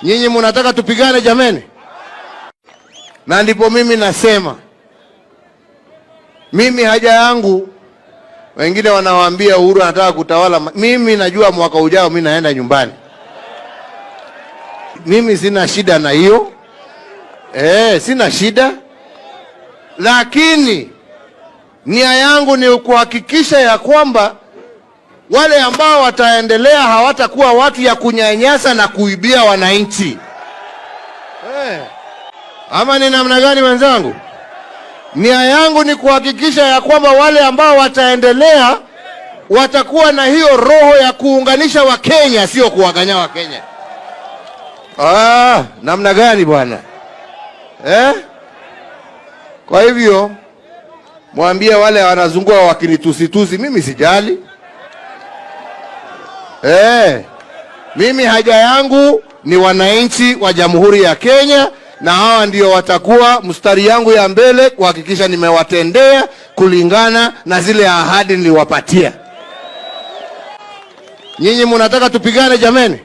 Nyinyi mnataka tupigane jameni? Na ndipo mimi nasema, mimi haja yangu, wengine wanawaambia Uhuru anataka kutawala. Mimi najua mwaka ujao mimi naenda nyumbani. Mimi sina shida na hiyo. Sina shida. Lakini nia yangu ni kuhakikisha ya kwamba wale ambao wataendelea hawatakuwa watu ya kunyanyasa na kuibia wananchi. Ama ni namna gani wenzangu? Nia yangu ni kuhakikisha ya kwamba wale ambao wataendelea watakuwa na hiyo roho ya kuunganisha Wakenya, sio kuwaganya Wakenya. Namna gani bwana? Kwa hivyo mwambie wale wanazungua wakinitusitusi, mimi sijali. Mimi haja yangu ni wananchi wa Jamhuri ya Kenya, na hawa ndio watakuwa mstari yangu ya mbele kuhakikisha nimewatendea kulingana na zile ahadi niliwapatia. Nyinyi mnataka tupigane jameni?